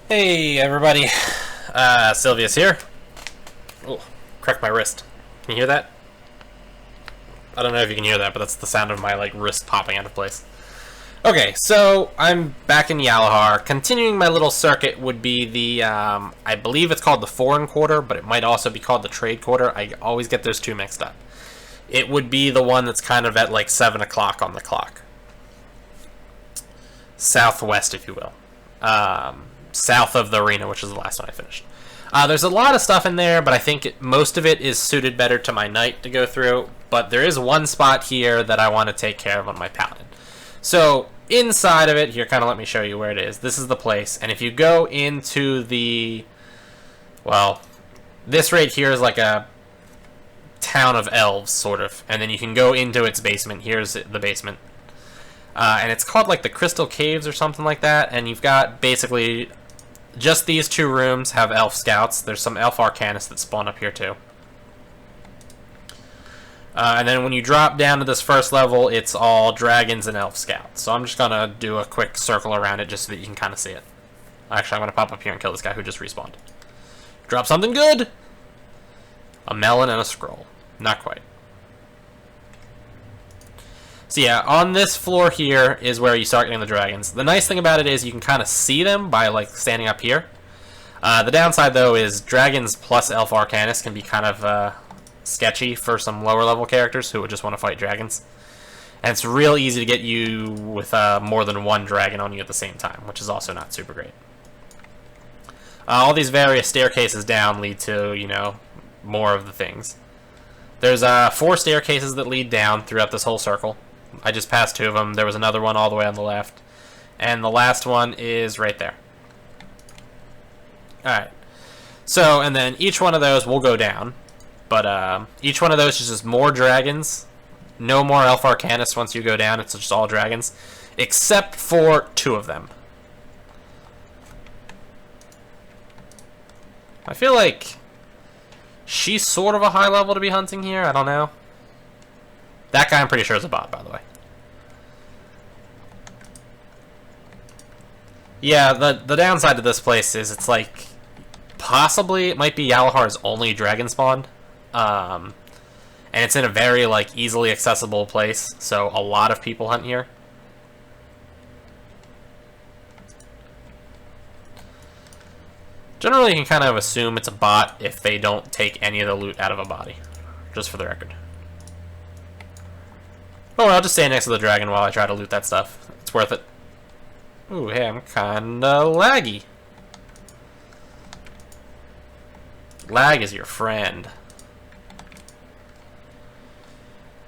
Hey everybody, Silveus here. Oh, cracked my wrist. Can you hear that? I don't know if you can hear that, but that's the sound of my wrist popping out of place. Okay, so I'm back in Yalahar. Continuing my little circuit would be the, I believe it's called the foreign quarter, but it might also be called the trade quarter. I always get those two mixed up. It would be the one that's kind of at 7 o'clock on the clock. Southwest, if you will. South of the arena, which is the last one I finished. There's a lot of stuff in there, but I think most of it is suited better to my knight to go through. But there is one spot here that I want to take care of on my paladin. So inside of it, here, kind of let me show you where it is. This is the place, and if you go into the, well, this right here is like a town of elves, sort of, and then you can go into its basement. Here's the basement. And it's called the Crystal Caves or something like that, and you've got basically just these two rooms have elf scouts. There's some elf arcanists that spawn up here too. And then when you drop down to this first level, it's all dragons and elf scouts. So I'm just going to do a quick circle around it just so that you can kind of see it. Actually, I'm going to pop up here and kill this guy who just respawned. Drop something good! A melon and a scroll. Not quite. So yeah, on this floor here is where you start getting the dragons. The nice thing about it is you can kind of see them by standing up here. The downside though is dragons plus elf arcanists can be kind of sketchy for some lower level characters who would just want to fight dragons. And it's real easy to get you with more than one dragon on you at the same time, which is also not super great. All these various staircases down lead to, more of the things. There's 4 staircases that lead down throughout this whole circle. I just passed 2 of them. There was another one all the way on the left. And the last one is right there. Alright. So, and then each one of those will go down. But each one of those is just more dragons. No more elf arcanists once you go down. It's just all dragons. Except for 2 of them. I feel like she's sort of a high level to be hunting here. I don't know. That guy I'm pretty sure is a bot, by the way. Yeah, the downside to this place is it's possibly it might be Yalahar's only dragon spawn. And it's in a very easily accessible place, so a lot of people hunt here. Generally, you can kind of assume it's a bot if they don't take any of the loot out of a body. Just for the record. Oh, I'll just stay next to the dragon while I try to loot that stuff. It's worth it. Ooh, hey, I'm kinda laggy. Lag is your friend.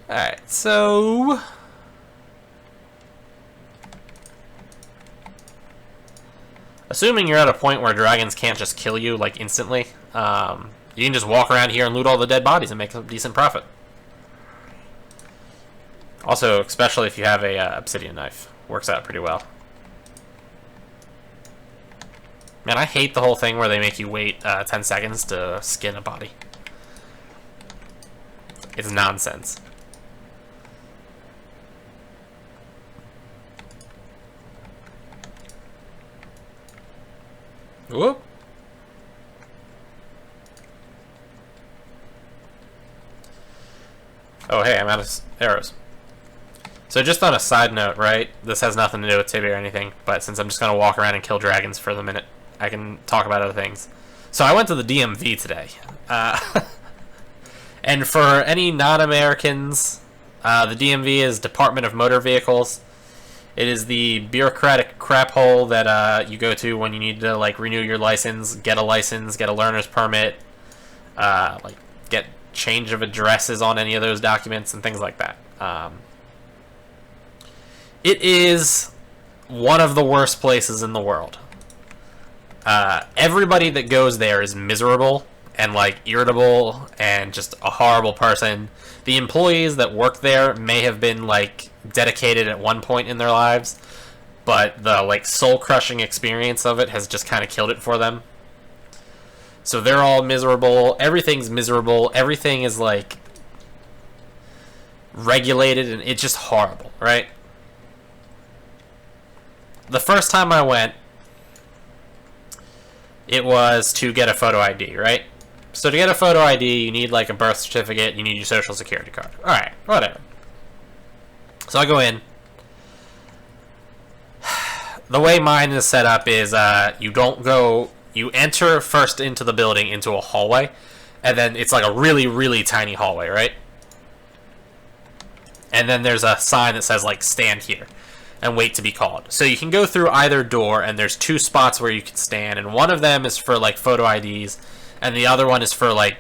Alright, so assuming you're at a point where dragons can't just kill you instantly, you can just walk around here and loot all the dead bodies and make a decent profit. Also, especially if you have a obsidian knife, works out pretty well. Man, I hate the whole thing where they make you wait 10 seconds to skin a body. It's nonsense. Whoop. Oh, hey, I'm out of arrows. So just on a side note, right? This has nothing to do with Tibia or anything, but since I'm just going to walk around and kill dragons for the minute, I can talk about other things. So I went to the DMV today. And for any non-Americans, the DMV is Department of Motor Vehicles. It is the bureaucratic crap hole that you go to when you need to renew your license, get a learner's permit, get change of addresses on any of those documents and things like that. It is one of the worst places in the world. Everybody that goes there is miserable and irritable and just a horrible person. The employees that work there may have been dedicated at one point in their lives, but the soul-crushing experience of it has just kind of killed it for them. So they're all miserable. Everything's miserable. Everything is regulated, and it's just horrible, right? The first time I went, it was to get a photo ID, right? So to get a photo ID, you need like a birth certificate, you need your social security card. Alright, whatever. So I go in. The way mine is set up is you enter first into the building into a hallway, and then it's like a really, really tiny hallway, right? And then there's a sign that says like stand here and wait to be called. So you can go through either door, and there's 2 spots where you can stand, and one of them is for like photo IDs, and the other one is for like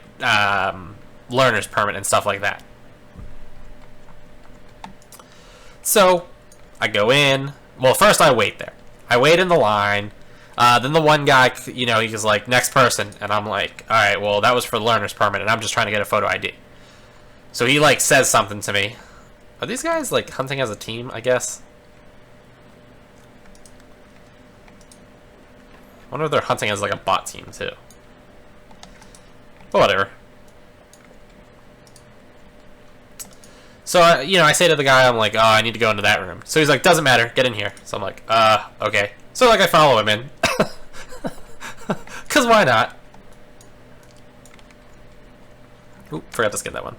learner's permit and stuff like that. So I go in. Well, first I wait there. I wait in the line. Then the one guy, you know, he's like, next person. And I'm like, all right, well, that was for learner's permit, and I'm just trying to get a photo ID. So he, like, says something to me. Are these guys, like, hunting as a team, I guess? I wonder if they're hunting as, like, a bot team, too. But whatever. So, you know, I say to the guy, I'm like, oh, I need to go into that room. So he's like, doesn't matter, get in here. So I'm like, okay. So, like, I follow him in. Because why not? Oop, forgot to skip that one.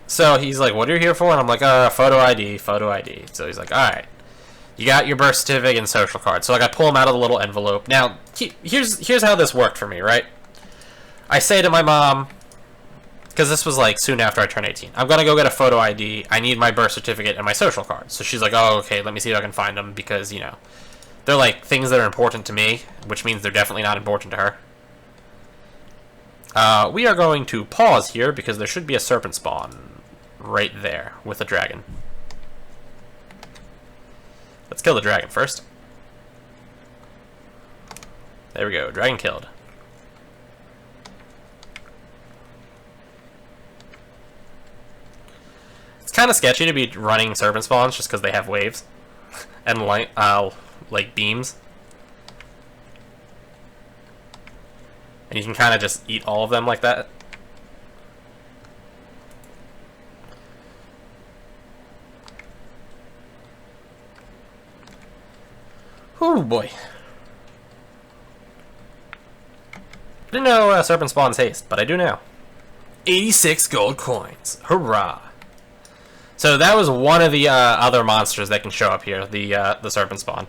So he's like, what are you here for? And I'm like, photo ID, photo ID. So he's like, alright. You got your birth certificate and social card. So, like, I pull him out of the little envelope. Now, here's how this worked for me, right? I say to my mom, because this was like soon after I turned 18, I'm gonna go get a photo ID. I need my birth certificate and my social card. So she's like, oh, okay, let me see if I can find them, because, you know, they're like things that are important to me, which means they're definitely not important to her. We are going to pause here because there should be a serpent spawn right there with a dragon. Let's kill the dragon first. There we go, dragon killed. It's kind of sketchy to be running serpent spawns just because they have waves and light, like beams, and you can kind of just eat all of them like that. Oh boy! Didn't know serpent spawns haste, but I do now. 86 gold coins! Hurrah! So that was one of the other monsters that can show up here, the serpent spawn.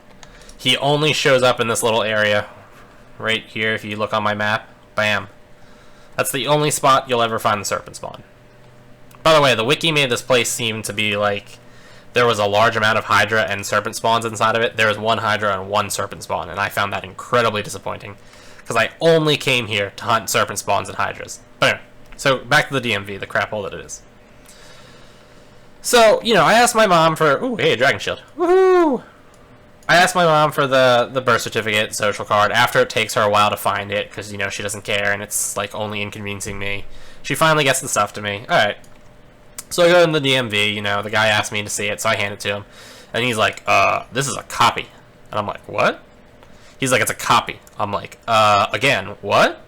He only shows up in this little area right here. If you look on my map, bam. That's the only spot you'll ever find the serpent spawn. By the way, the wiki made this place seem to be like there was a large amount of Hydra and serpent spawns inside of it. There was 1 Hydra and 1 serpent spawn, and I found that incredibly disappointing because I only came here to hunt serpent spawns and Hydras. But anyway, so back to the DMV, the crap hole that it is. So, you know, I asked my mom for... Ooh, hey, dragon shield. Woohoo! I asked my mom for the birth certificate, social card, after it takes her a while to find it, because, you know, she doesn't care, and it's, like, only inconveniencing me. She finally gets the stuff to me. Alright. So I go in the DMV, you know, the guy asked me to see it, so I hand it to him. And he's like, this is a copy. And I'm like, what? He's like, it's a copy. I'm like, again, what?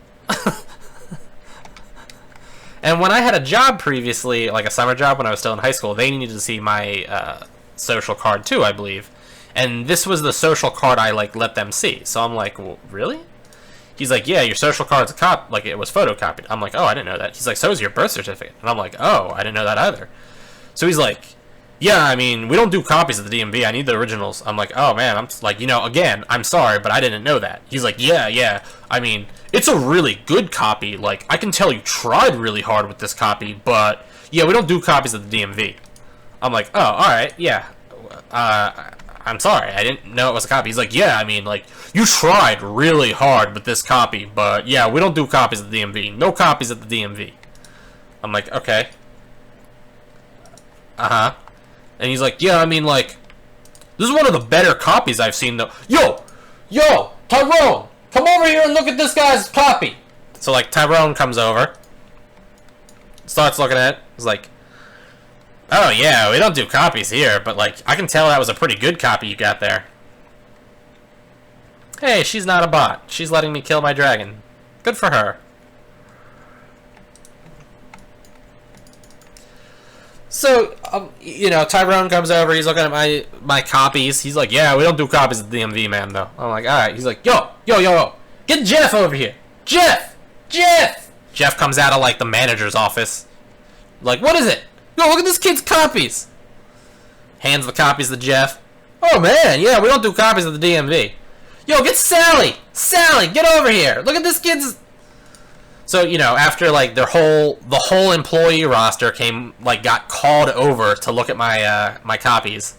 And when I had a job previously, like a summer job when I was still in high school, they needed to see my social card too, I believe. And this was the social card I like let them see. So I'm like, well, really? He's like, yeah, your social card's like it was photocopied. I'm like, oh, I didn't know that. He's like, so is your birth certificate. And I'm like, oh, I didn't know that either. So he's like, yeah, I mean, we don't do copies of the DMV. I need the originals. I'm like, oh man, I'm like, you know, again, I'm sorry, but I didn't know that. He's like, yeah. I mean, it's a really good copy. Like, I can tell you tried really hard with this copy, but yeah, we don't do copies of the DMV. I'm like, oh, all right, yeah. I'm sorry, I didn't know it was a copy. He's like, yeah, I mean, like, you tried really hard with this copy, but yeah, we don't do copies of the DMV. No copies of the DMV. I'm like, okay. Uh-huh. And he's like, yeah, I mean, like, this is one of the better copies I've seen, though. Yo, Tyrone, come over here and look at this guy's copy. So, like, Tyrone comes over, starts looking at it. He's like, oh, yeah, we don't do copies here, but, like, I can tell that was a pretty good copy you got there. Hey, she's not a bot. She's letting me kill my dragon. Good for her. So, you know, Tyrone comes over, he's looking at my copies. He's like, yeah, we don't do copies of the DMV, man, though. I'm like, alright. He's like, yo, Get Jeff over here! Jeff! Jeff! Jeff comes out of, like, the manager's office. Like, what is it? Yo, look at this kid's copies! Hands the copies to Jeff. Oh, man, yeah, we don't do copies of the DMV. Yo, get Sally! Sally, get over here! Look at this kid's... So, you know, after, like, the whole employee roster came, like, got called over to look at my, my copies.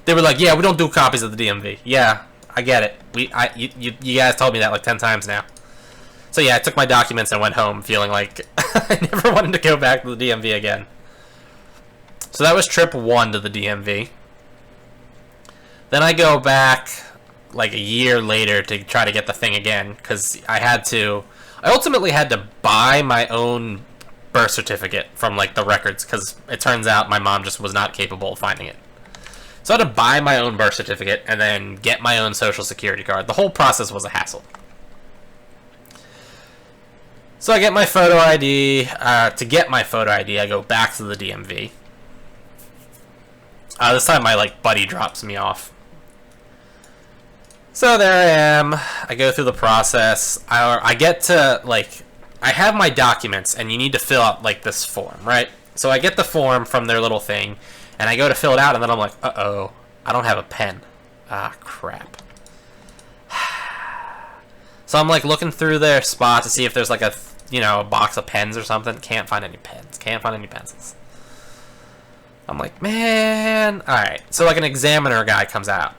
They were like, yeah, we don't do copies of the DMV. Yeah, I get it. You guys told me that, like, 10 times now. So, yeah, I took my documents and went home feeling like I never wanted to go back to the DMV again. So that was trip 1 to the DMV. Then I go back... like a year later to try to get the thing again, because I ultimately had to buy my own birth certificate from, like, the records, because it turns out my mom just was not capable of finding it. So I had to buy my own birth certificate and then get my own social security card. The whole process was a hassle. So I get my photo ID. To get my photo ID, I go back to the DMV. This time my, like, buddy drops me off. So there I am. I go through the process. I get to, like, I have my documents, and you need to fill out, like, this form, right? So I get the form from their little thing, and I go to fill it out, and then I'm like, uh-oh, I don't have a pen. Ah, crap. So I'm, like, looking through their spot to see if there's, like, a, you know, a box of pens or something. Can't find any pens. Can't find any pencils. I'm like, man. Alright, so, like, an examiner guy comes out.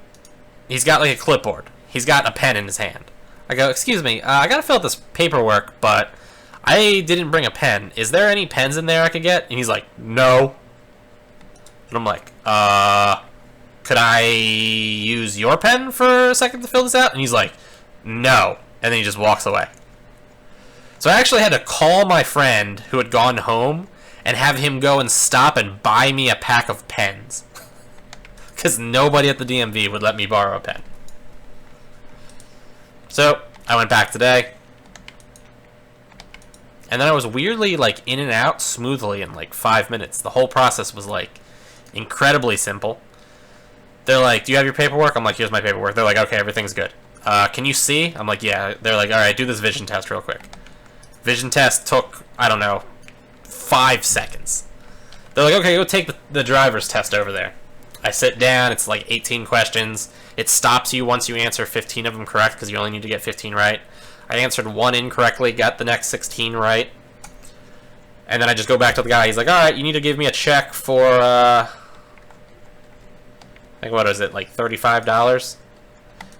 He's got, like, a clipboard. He's got a pen in his hand. I go, excuse me, I gotta fill out this paperwork, but I didn't bring a pen. Is there any pens in there I could get? And he's like, no. And I'm like, could I use your pen for a second to fill this out? And he's like, no. And then he just walks away. So I actually had to call my friend who had gone home and have him go and stop and buy me a pack of pens. Because nobody at the DMV would let me borrow a pen. So, I went back today. And then I was weirdly, like, in and out smoothly in, like, 5 minutes. The whole process was, like, incredibly simple. They're like, do you have your paperwork? I'm like, here's my paperwork. They're like, okay, everything's good. Can you see? I'm like, yeah. They're like, alright, do this vision test real quick. Vision test took, I don't know, 5 seconds. They're like, okay, go take the driver's test over there. I sit down, it's like 18 questions. It stops you once you answer 15 of them correct, because you only need to get 15 right. I answered 1 incorrectly, got the next 16 right. And then I just go back to the guy. He's like, alright, you need to give me a check for, like, what is it, like $35?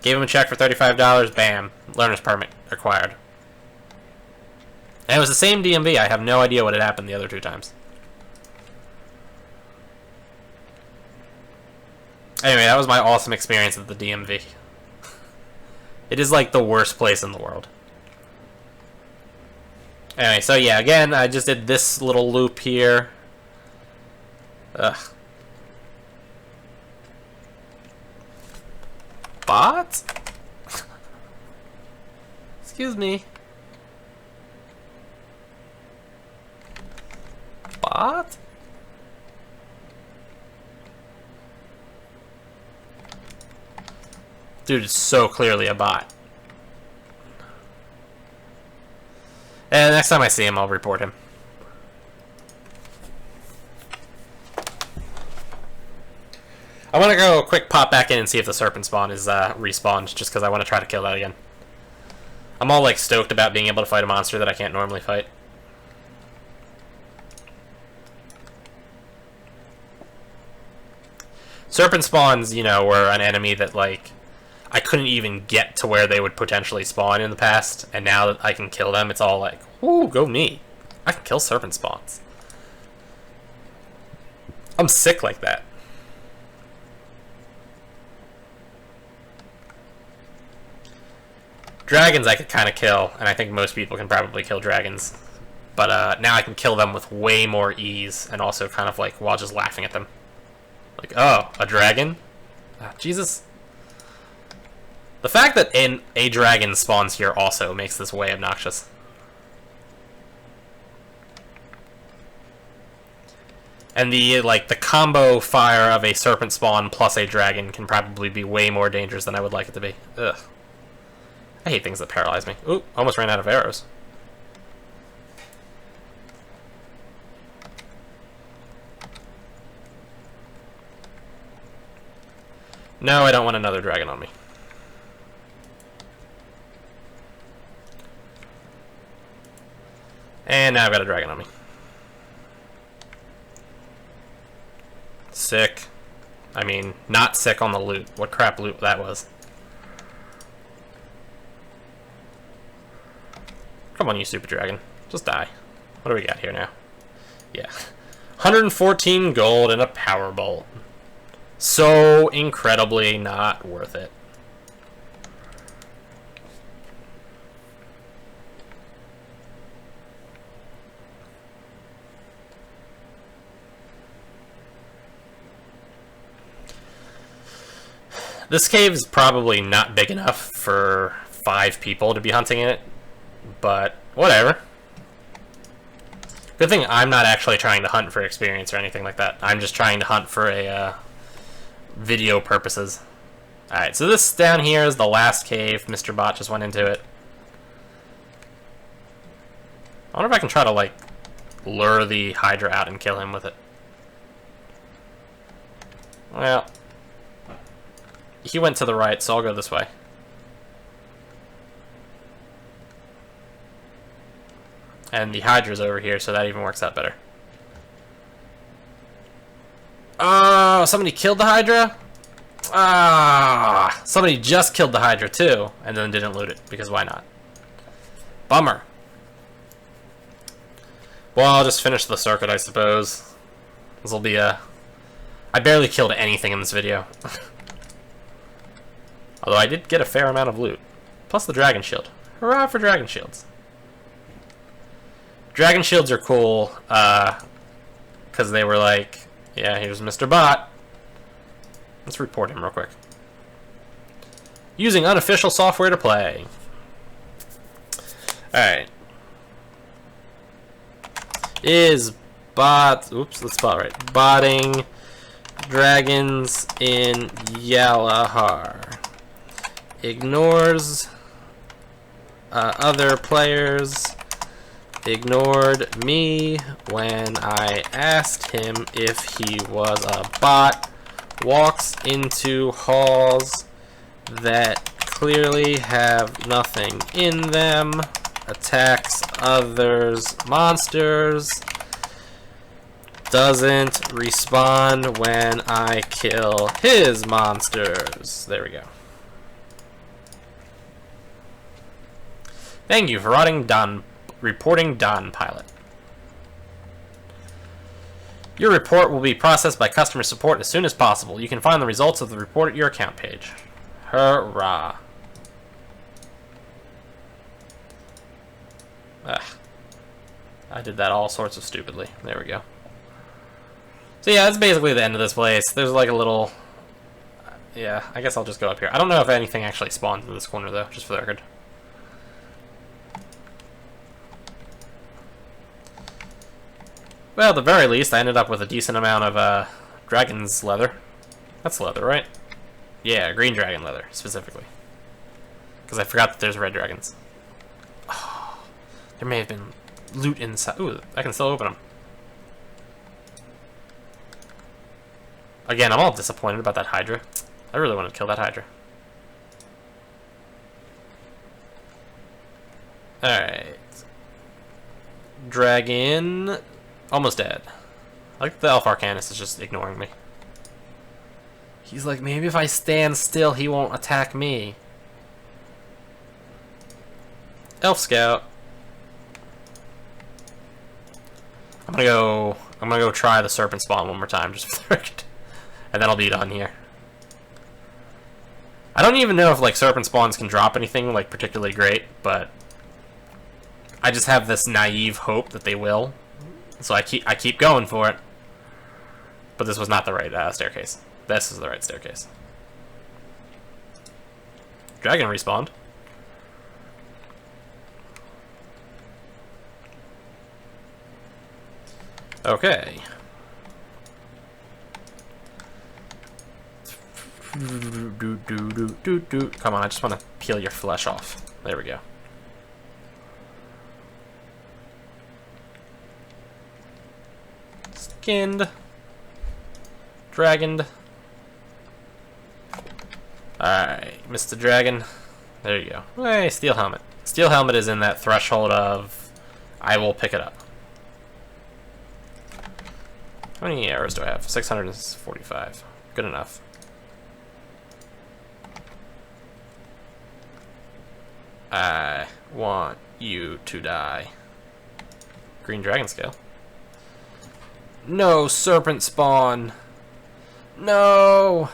Gave him a check for $35, bam, learner's permit acquired. And it was the same DMV. I have no idea what had happened the other 2 times. Anyway, that was my awesome experience at the DMV. It is like the worst place in the world. Anyway, so yeah, again, I just did this little loop here. Ugh. Bot? Excuse me. Bot? Dude, it's so clearly a bot. And next time I see him, I'll report him. I want to go quick pop back in and see if the Serpent Spawn is respawned, just because I want to try to kill that again. I'm all like stoked about being able to fight a monster that I can't normally fight. Serpent Spawns, you know, were an enemy that, like, I couldn't even get to where they would potentially spawn in the past, and now that I can kill them, it's all like, whoo, go me. I can kill Serpent Spawns. I'm sick like that. Dragons I could kind of kill, and I think most people can probably kill dragons. But now I can kill them with way more ease, and also kind of like while just laughing at them. Like, oh, a dragon? Jesus. The fact that a dragon spawns here also makes this way obnoxious. And the combo fire of a serpent spawn plus a dragon can probably be way more dangerous than I would like it to be. Ugh. I hate things that paralyze me. Ooh, almost ran out of arrows. No, I don't want another dragon on me. And now I've got a dragon on me. Sick. I mean, not sick on the loot. What crap loot that was. Come on, you stupid dragon. Just die. What do we got here now? Yeah. 114 gold and a power bolt. So incredibly not worth it. This cave is probably not big enough for 5 people to be hunting in it, but whatever. Good thing I'm not actually trying to hunt for experience or anything like that. I'm just trying to hunt for a video purposes. Alright, so this down here is the last cave. Mr. Bot just went into it. I wonder if I can try to, like, lure the Hydra out and kill him with it. Well, he went to the right, so I'll go this way. And the Hydra's over here, so that even works out better. Oh, somebody killed the Hydra? Ah, somebody just killed the Hydra too, and then didn't loot it, because why not? Bummer. Well, I'll just finish the circuit, I suppose. This will be a... I barely killed anything in this video. Although I did get a fair amount of loot. Plus the dragon shield. Hurrah for dragon shields. Dragon shields are cool, because they were like, yeah, here's Mr. Bot. Let's report him real quick. Using unofficial software to play. Alright. Is bot... Oops, let's spell it right. Botting dragons in Yalahar. Ignores other players. Ignored me when I asked him if he was a bot. Walks into halls that clearly have nothing in them. Attacks others' monsters. Doesn't respond when I kill his monsters. There we go. Thank you for reporting Don Pilot. Your report will be processed by customer support as soon as possible. You can find the results of the report at your account page. Hurrah. Ugh. I did that all sorts of stupidly. There we go. So yeah, that's basically the end of this place. There's like a little... Yeah, I guess I'll just go up here. I don't know if anything actually spawned in this corner though, just for the record. Well, at the very least, I ended up with a decent amount of dragon's leather. That's leather, right? Yeah, green dragon leather, specifically. Because I forgot that there's red dragons. Oh, there may have been loot inside. Ooh, I can still open them. Again, I'm all disappointed about that Hydra. I really wanted to kill that Hydra. Alright. Dragon... Almost dead. I like the Elf Arcanist is just ignoring me. He's like, maybe if I stand still, he won't attack me. Elf Scout. I'm gonna go try the Serpent Spawn one more time, just for the record. And then I'll be done here. I don't even know if like Serpent Spawns can drop anything like particularly great, but I just have this naive hope that they will. So I keep going for it. But this was not the right staircase. This is the right staircase. Dragon respawned. Okay. Come on, I just want to peel your flesh off. There we go. Skinned. Dragoned. Alright, Mr. Dragon. There you go. Hey, Steel Helmet. Steel Helmet is in that threshold of I will pick it up. How many arrows do I have? 645. Good enough. I want you to die. Green Dragon Scale. No, Serpent Spawn. No!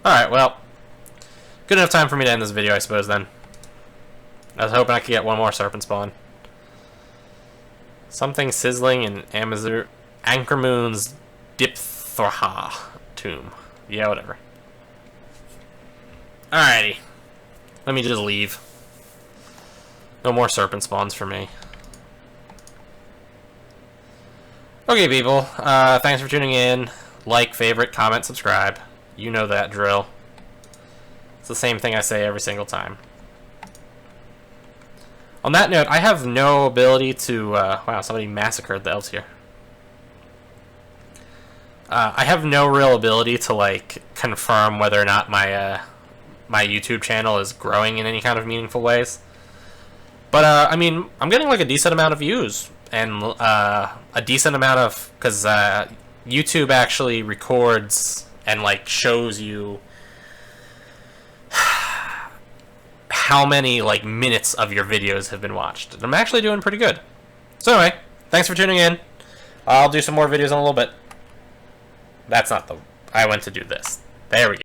Alright, well. Good enough time for me to end this video, I suppose, then. I was hoping I could get one more Serpent Spawn. Something sizzling in Ankermoon's Dipthraha tomb. Yeah, whatever. Alrighty. Let me just leave. No more Serpent Spawns for me. Okay, people. Thanks for tuning in. Like, favorite, comment, subscribe. You know that drill. It's the same thing I say every single time. On that note, I have no ability to... wow, somebody massacred the elves here. I have no real ability to, like, confirm whether or not my my YouTube channel is growing in any kind of meaningful ways. But, I mean, I'm getting, like, a decent amount of views. And a decent amount of... Because YouTube actually records and, like, shows you how many, like, minutes of your videos have been watched. And I'm actually doing pretty good. So anyway, thanks for tuning in. I'll do some more videos in a little bit. That's not the... I went to do this. There we go.